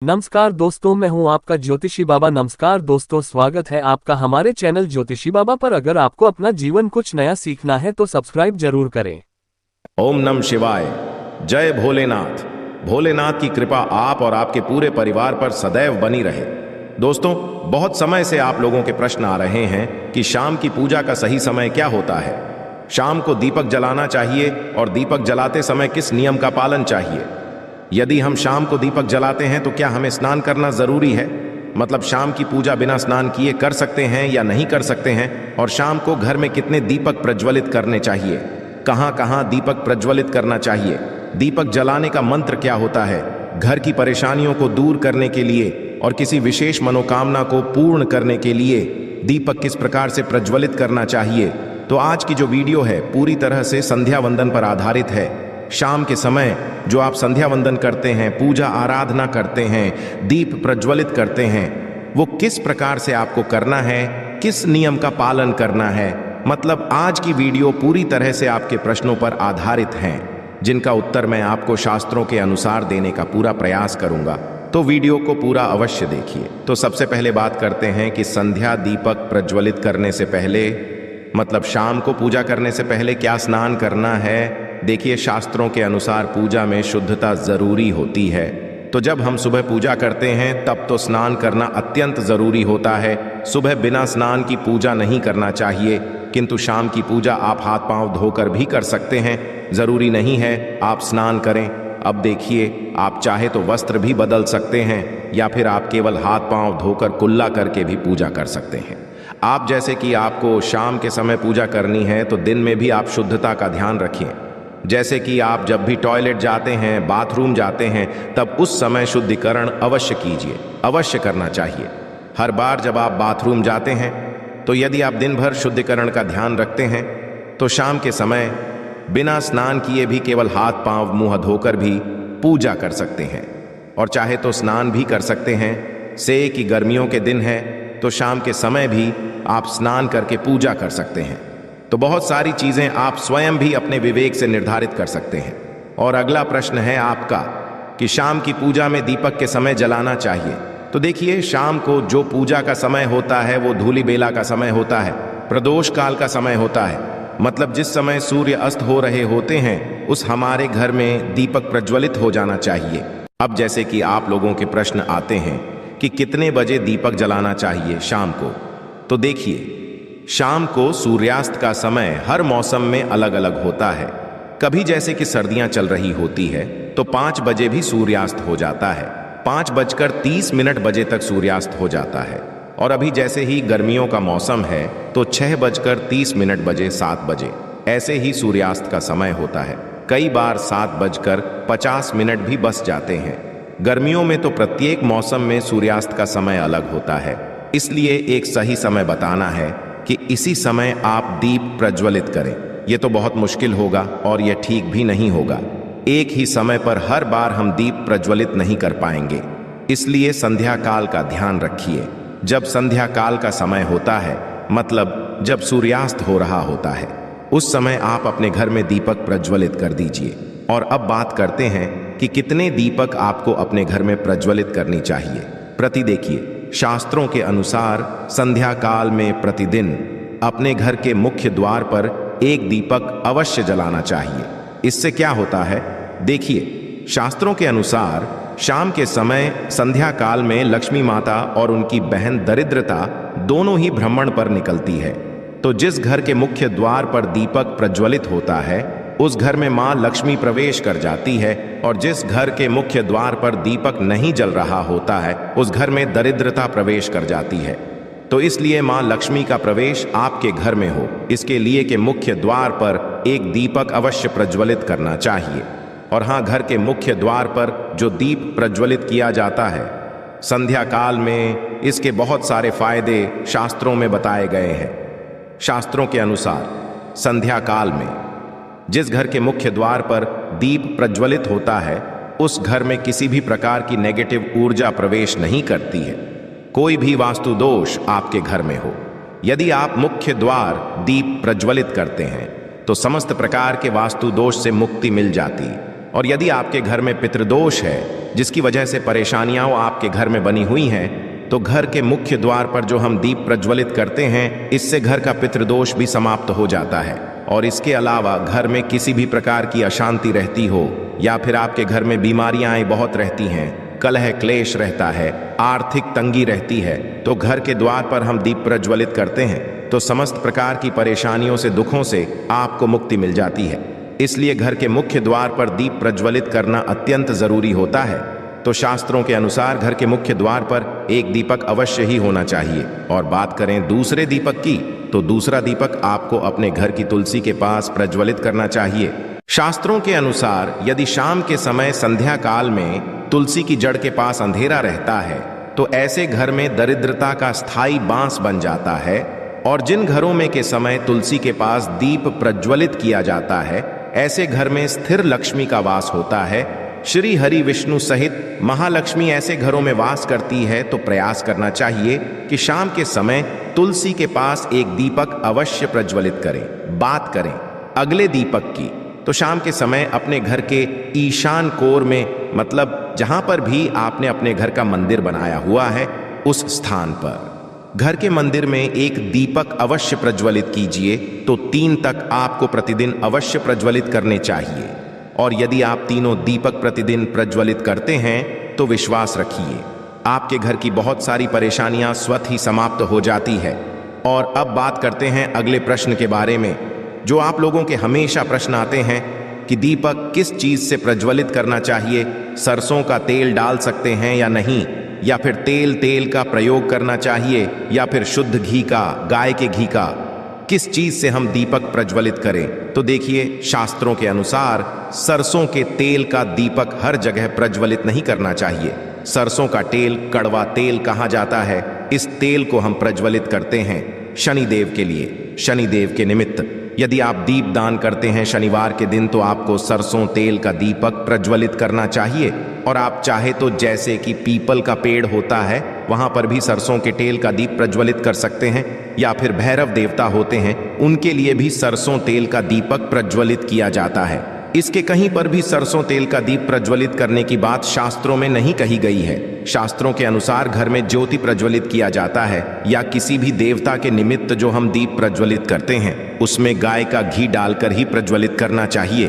नमस्कार दोस्तों, मैं हूं आपका ज्योतिषी बाबा। नमस्कार दोस्तों, स्वागत है आपका हमारे चैनल ज्योतिषी बाबा पर। अगर आपको अपना जीवन कुछ नया सीखना है तो सब्सक्राइब जरूर करें। ओम नम शिवाय। जय भोलेनाथ। भोलेनाथ की कृपा आप और आपके पूरे परिवार पर सदैव बनी रहे। दोस्तों, बहुत समय से आप लोगों के प्रश्न आ रहे हैं कि शाम की पूजा का सही समय क्या होता है। शाम को दीपक जलाना चाहिए और दीपक जलाते समय किस नियम का पालन चाहिए। यदि हम शाम को दीपक जलाते हैं तो क्या हमें स्नान करना जरूरी है, मतलब शाम की पूजा बिना स्नान किए कर सकते हैं या नहीं कर सकते हैं। और शाम को घर में कितने दीपक प्रज्वलित करने चाहिए, कहां कहां दीपक प्रज्वलित करना चाहिए, दीपक जलाने का मंत्र क्या होता है, घर की परेशानियों को दूर करने के लिए और किसी विशेष मनोकामना को पूर्ण करने के लिए दीपक किस प्रकार से प्रज्वलित करना चाहिए। तो आज की जो वीडियो है पूरी तरह से संध्या वंदन पर आधारित है। शाम के समय जो आप संध्या वंदन करते हैं, पूजा आराधना करते हैं, दीप प्रज्वलित करते हैं, वो किस प्रकार से आपको करना है, किस नियम का पालन करना है। मतलब आज की वीडियो पूरी तरह से आपके प्रश्नों पर आधारित हैं, जिनका उत्तर मैं आपको शास्त्रों के अनुसार देने का पूरा प्रयास करूंगा। तो वीडियो को पूरा अवश्य देखिए। तो सबसे पहले बात करते हैं कि संध्या दीपक प्रज्वलित करने से पहले, मतलब शाम को पूजा करने से पहले क्या स्नान करना है। देखिए, शास्त्रों के अनुसार पूजा में शुद्धता जरूरी होती है। तो जब हम सुबह पूजा करते हैं तब तो स्नान करना अत्यंत जरूरी होता है। सुबह बिना स्नान की पूजा नहीं करना चाहिए, किंतु शाम की पूजा आप हाथ पांव धोकर भी कर सकते हैं। जरूरी नहीं है आप स्नान करें। अब देखिए, आप चाहे तो वस्त्र भी बदल सकते हैं या फिर आप केवल हाथ पांव धोकर कुल्ला करके भी पूजा कर सकते हैं। आप जैसे कि आपको शाम के समय पूजा करनी है तो दिन में भी आप शुद्धता का ध्यान रखिए। जैसे कि आप जब भी टॉयलेट जाते हैं, बाथरूम जाते हैं, तब उस समय शुद्धिकरण अवश्य कीजिए, अवश्य करना चाहिए। हर बार जब आप बाथरूम जाते हैं तो यदि आप दिन भर शुद्धिकरण का ध्यान रखते हैं तो शाम के समय बिना स्नान किए भी केवल हाथ पांव मुंह धोकर भी पूजा कर सकते हैं। और चाहे तो स्नान भी कर सकते हैं। से कि गर्मियों के दिन है तो शाम के समय भी आप स्नान करके पूजा कर सकते हैं। तो बहुत सारी चीजें आप स्वयं भी अपने विवेक से निर्धारित कर सकते हैं। और अगला प्रश्न है आपका कि शाम की पूजा में दीपक के समय जलाना चाहिए। तो देखिए, शाम को जो पूजा का समय होता है वो धूलि बेला का समय होता है, प्रदोष काल का समय होता है। मतलब जिस समय सूर्य अस्त हो रहे होते हैं उस हमारे घर में दीपक प्रज्वलित हो जाना चाहिए। अब जैसे कि आप लोगों के प्रश्न आते हैं कि कितने बजे दीपक जलाना चाहिए शाम को। तो देखिए, शाम को सूर्यास्त का समय हर मौसम में अलग अलग होता है। कभी जैसे कि सर्दियां चल रही होती है तो 5 बजे भी सूर्यास्त हो जाता है, 5:30 बजे तक सूर्यास्त हो जाता है। और अभी जैसे ही गर्मियों का मौसम है तो 6:30 बजे, 7 बजे ऐसे ही सूर्यास्त का समय होता है। कई बार 7:50 भी बस जाते हैं। गर्मियों में तो प्रत्येक मौसम में सूर्यास्त का समय अलग होता है, इसलिए एक सही समय बताना है कि इसी समय आप दीप प्रज्वलित करें। यह तो बहुत मुश्किल होगा और यह ठीक भी नहीं होगा। एक ही समय पर हर बार हम दीप प्रज्वलित नहीं कर पाएंगे, इसलिए संध्या काल का ध्यान रखिए। जब संध्या काल का समय होता है, मतलब जब सूर्यास्त हो रहा होता है, उस समय आप अपने घर में दीपक प्रज्वलित कर दीजिए। और अब बात करते हैं कि कितने दीपक आपको अपने घर में प्रज्वलित करनी चाहिए प्रति। देखिए, शास्त्रों के अनुसार संध्या काल में प्रतिदिन अपने घर के मुख्य द्वार पर एक दीपक अवश्य जलाना चाहिए। इससे क्या होता है, देखिए, शास्त्रों के अनुसार शाम के समय संध्या काल में लक्ष्मी माता और उनकी बहन दरिद्रता दोनों ही भ्रमण पर निकलती है। तो जिस घर के मुख्य द्वार पर दीपक प्रज्वलित होता है उस घर में मां लक्ष्मी प्रवेश कर जाती है, और जिस घर के मुख्य द्वार पर दीपक नहीं जल रहा होता है उस घर में दरिद्रता प्रवेश कर जाती है। तो इसलिए मां लक्ष्मी का प्रवेश आपके घर में हो, इसके लिए के मुख्य द्वार पर एक दीपक अवश्य प्रज्वलित करना चाहिए। और हाँ, घर के मुख्य द्वार पर जो दीप प्रज्वलित किया जाता है संध्या काल में, इसके बहुत सारे फायदे शास्त्रों में बताए गए हैं। शास्त्रों के अनुसार संध्या काल में जिस घर के मुख्य द्वार पर दीप प्रज्वलित होता है उस घर में किसी भी प्रकार की नेगेटिव ऊर्जा प्रवेश नहीं करती है। कोई भी वास्तु दोष आपके घर में हो, यदि आप मुख्य द्वार दीप प्रज्वलित करते हैं तो समस्त प्रकार के वास्तु दोष से मुक्ति मिल जाती। और यदि आपके घर में पितृदोष है जिसकी वजह से परेशानियां आपके घर में बनी हुई हैं, तो घर के मुख्य द्वार पर जो हम दीप प्रज्वलित करते हैं, इससे घर का पितृदोष भी समाप्त हो जाता है। और इसके अलावा घर में किसी भी प्रकार की अशांति रहती हो या फिर आपके घर में बीमारियां बहुत रहती हैं, कलह क्लेश रहता है, आर्थिक तंगी रहती है, तो घर के द्वार पर हम दीप प्रज्वलित करते हैं तो समस्त प्रकार की परेशानियों से, दुखों से आपको मुक्ति मिल जाती है। इसलिए घर के मुख्य द्वार पर दीप प्रज्वलित करना अत्यंत जरूरी होता है। तो शास्त्रों के अनुसार घर के मुख्य द्वार पर एक दीपक अवश्य ही होना चाहिए। और बात करें दूसरे दीपक की, तो दूसरा दीपक आपको अपने घर की तुलसी के पास प्रज्वलित करना चाहिए। शास्त्रों के अनुसार यदि शाम के समय संध्या काल में तुलसी की जड़ के पास अंधेरा रहता है, तो ऐसे घर में दरिद्रता का स्थायी बांस बन जाता है। और जिन घरों में के समय तुलसी के पास दीप प्रज्वलित किया जाता है, ऐसे घर में स्थिर लक्ष्मी का वास होता है। श्री हरि विष्णु सहित महालक्ष्मी ऐसे घरों में वास करती है। तो प्रयास करना चाहिए कि शाम के समय तुलसी के पास एक दीपक अवश्य प्रज्वलित करें। बात करें अगले दीपक की, तो शाम के समय अपने घर के ईशान कोर में, मतलब जहां पर भी आपने अपने घर का मंदिर बनाया हुआ है, उस स्थान पर घर के मंदिर में एक दीपक अवश्य प्रज्वलित कीजिए। तो 3 तक आपको प्रतिदिन अवश्य प्रज्वलित करने चाहिए। और यदि आप तीनों दीपक प्रतिदिन प्रज्वलित करते हैं तो विश्वास रखिए, आपके घर की बहुत सारी परेशानियां स्वतः ही समाप्त हो जाती है। और अब बात करते हैं अगले प्रश्न के बारे में, जो आप लोगों के हमेशा प्रश्न आते हैं कि दीपक किस चीज से प्रज्वलित करना चाहिए, सरसों का तेल डाल सकते हैं या नहीं, या फिर तेल का प्रयोग करना चाहिए, या फिर शुद्ध घी का, गाय के घी का, किस चीज से हम दीपक प्रज्वलित करें। तो देखिए, शास्त्रों के अनुसार सरसों के तेल का दीपक हर जगह प्रज्वलित नहीं करना चाहिए। सरसों का तेल कड़वा तेल कहा जाता है। इस तेल को हम प्रज्वलित करते हैं शनिदेव के लिए, शनिदेव के निमित्त। यदि आप दीप दान करते हैं शनिवार के दिन, तो आपको सरसों तेल का दीपक प्रज्वलित करना चाहिए। और आप चाहे तो जैसे कि पीपल का पेड़ होता है, वहां पर भी सरसों के तेल का दीप प्रज्वलित कर सकते हैं। या फिर भैरव देवता होते हैं, उनके लिए भी सरसों तेल का दीपक प्रज्वलित किया जाता है। इसके कहीं पर भी सरसों तेल का दीप प्रज्वलित करने की बात शास्त्रों में नहीं कही गई है। शास्त्रों के अनुसार घर में ज्योति प्रज्वलित किया जाता है, या किसी भी देवता के निमित्त जो हम दीप प्रज्वलित करते हैं, उसमें गाय का घी डालकर ही प्रज्वलित करना चाहिए।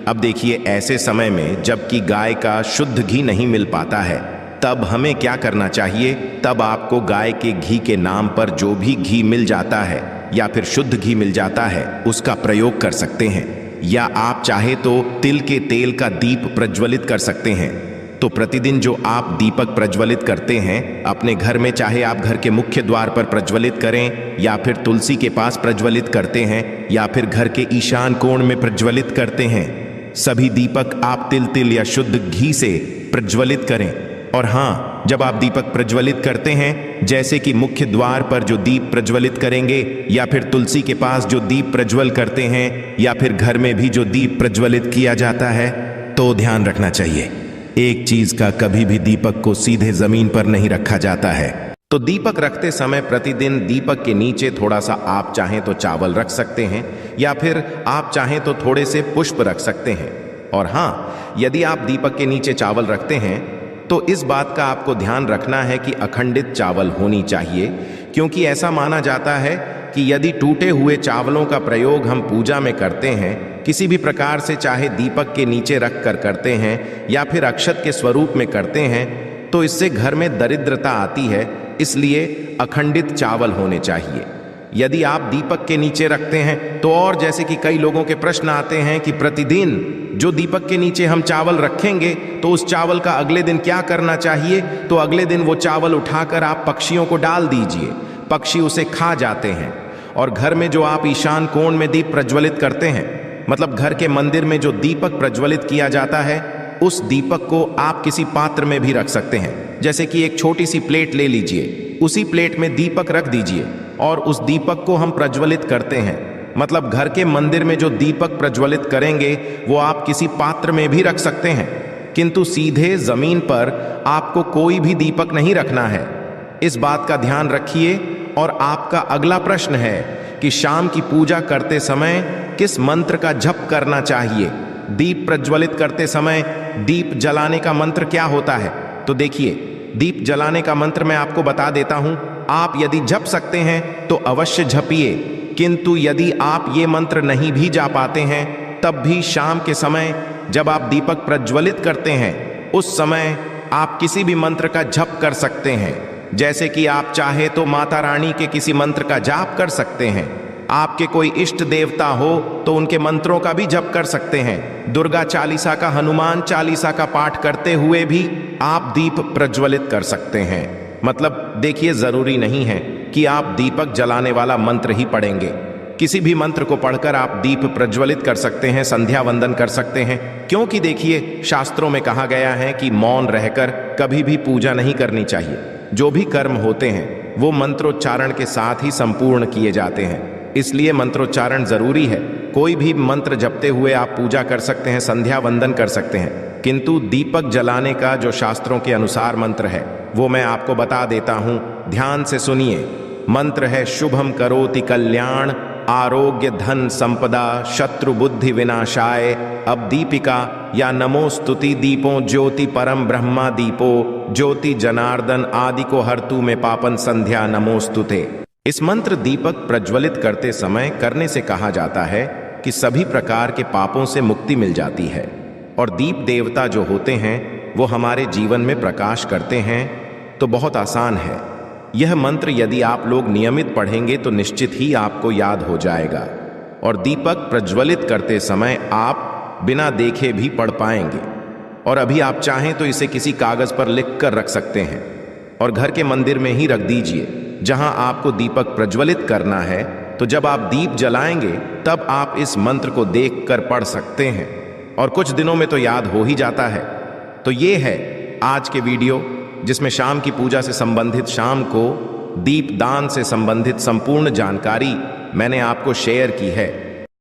अब देखिए, ऐसे समय में जबकि गाय का शुद्ध घी नहीं मिल पाता है, तब हमें क्या करना चाहिए? तब आपको गाय के घी के नाम पर जो भी घी मिल जाता है या फिर शुद्ध घी मिल जाता है, उसका प्रयोग कर सकते हैं। या आप चाहे तो तिल के तेल का दीप प्रज्वलित कर सकते हैं। तो प्रतिदिन जो आप दीपक प्रज्वलित करते हैं अपने घर में, चाहे आप घर के मुख्य द्वार पर प्रज्वलित करें, या फिर तुलसी के पास प्रज्वलित करते हैं, या फिर घर के ईशान कोण में प्रज्वलित करते हैं, सभी दीपक आप तिल या शुद्ध घी से प्रज्वलित करें। और हाँ, जब आप दीपक प्रज्वलित करते हैं, जैसे कि मुख्य द्वार पर जो दीप प्रज्वलित करेंगे, या फिर तुलसी के पास जो दीप प्रज्वल करते हैं, या फिर घर में भी जो दीप प्रज्वलित किया जाता है, तो ध्यान रखना चाहिए, एक चीज का कभी भी दीपक को सीधे जमीन पर नहीं रखा जाता है। तो दीपक रखते समय प्रतिदिन दीपक के नीचे थोड़ा सा आप चाहें तो चावल रख सकते हैं, या फिर आप चाहें तो थोड़े से पुष्प रख सकते हैं। और हाँ, यदि आप दीपक के नीचे चावल रखते हैं तो इस बात का आपको ध्यान रखना है कि अखंडित चावल होनी चाहिए, क्योंकि ऐसा माना जाता है कि यदि टूटे हुए चावलों का प्रयोग हम पूजा में करते हैं, किसी भी प्रकार से, चाहे दीपक के नीचे रख कर करते हैं या फिर अक्षत के स्वरूप में करते हैं, तो इससे घर में दरिद्रता आती है। इसलिए अखंडित चावल होने चाहिए। यदि आप दीपक के नीचे रखते हैं तो, और जैसे कि कई लोगों के प्रश्न आते हैं कि प्रतिदिन जो दीपक के नीचे हम चावल रखेंगे तो उस चावल का अगले दिन क्या करना चाहिए? तो अगले दिन वो चावल उठाकर आप पक्षियों को डाल दीजिए, पक्षी उसे खा जाते हैं। और घर में जो आप ईशान कोण में दीप प्रज्वलित करते हैं, मतलब घर के मंदिर में जो दीपक प्रज्वलित किया जाता है, उस दीपक को आप किसी पात्र में भी रख सकते हैं। जैसे कि एक छोटी सी प्लेट ले लीजिए, उसी प्लेट में दीपक रख दीजिए और उस दीपक को हम प्रज्वलित करते हैं। मतलब घर के मंदिर में जो दीपक प्रज्वलित करेंगे वो आप किसी पात्र में भी रख सकते हैं, किंतु सीधे जमीन पर आपको कोई भी दीपक नहीं रखना है। इस बात का ध्यान रखिए। और आपका अगला प्रश्न है कि शाम की पूजा करते समय किस मंत्र का जप करना चाहिए? दीप प्रज्वलित करते समय दीप जलाने का मंत्र क्या होता है? तो देखिए, दीप जलाने का मंत्र मैं आपको बता देता हूं। आप यदि जप सकते हैं तो अवश्य जपिए, किंतु यदि आप ये मंत्र नहीं भी जा पाते हैं तब भी शाम के समय जब आप दीपक प्रज्वलित करते हैं उस समय आप किसी भी मंत्र का जप कर सकते हैं। जैसे कि आप चाहे तो माता रानी के किसी मंत्र का जाप कर सकते हैं, आपके कोई इष्ट देवता हो तो उनके मंत्रों का भी जप कर सकते हैं। दुर्गा चालीसा का, हनुमान चालीसा का पाठ करते हुए भी आप दीप प्रज्वलित कर सकते हैं। मतलब देखिए, जरूरी नहीं है कि आप दीपक जलाने वाला मंत्र ही पढ़ेंगे। किसी भी मंत्र को पढ़कर आप दीप प्रज्वलित कर सकते हैं, संध्या वंदन कर सकते हैं। क्योंकि देखिए, शास्त्रों में कहा गया है कि मौन रहकर कभी भी पूजा नहीं करनी चाहिए। जो भी कर्म होते हैं वो मंत्रोच्चारण के साथ ही संपूर्ण किए जाते हैं, इसलिए मंत्रोच्चारण जरूरी है। कोई भी मंत्र जपते हुए आप पूजा कर सकते हैं, संध्या वंदन कर सकते हैं, किंतु दीपक जलाने का जो शास्त्रों के अनुसार मंत्र है वो मैं आपको बता देता हूं। ध्यान से सुनिए। मंत्र है शुभम करोति कल्याण, आरोग्य धन संपदा, शत्रु बुद्धि विनाशाय। अब दीपिका या नमो स्तुति दीपों ज्योति परम ब्रह्मा दीपो, ज्योति जनार्दन आदि को हरतु में पापन संध्या नमोस्तुते। इस मंत्र दीपक प्रज्वलित करते समय करने से कहा जाता है कि सभी प्रकार के पापों से मुक्ति मिल जाती है और दीप देवता जो होते हैं वो हमारे जीवन में प्रकाश करते हैं। तो बहुत आसान है। यह मंत्र यदि आप लोग नियमित पढ़ेंगे तो निश्चित ही आपको याद हो जाएगा और दीपक प्रज्वलित करते समय आप बिना देखे भी पढ़ पाएंगे। और अभी आप चाहें तो इसे किसी कागज पर लिख कर रख सकते हैं और घर के मंदिर में ही रख दीजिए जहां आपको दीपक प्रज्वलित करना है। तो जब आप दीप जलाएंगे तब आप इस मंत्र को देखकर पढ़ सकते हैं और कुछ दिनों में तो याद हो ही जाता है। तो ये है आज के वीडियो जिसमें शाम की पूजा से संबंधित, शाम को दीप दान से संबंधित संपूर्ण जानकारी मैंने आपको शेयर की है।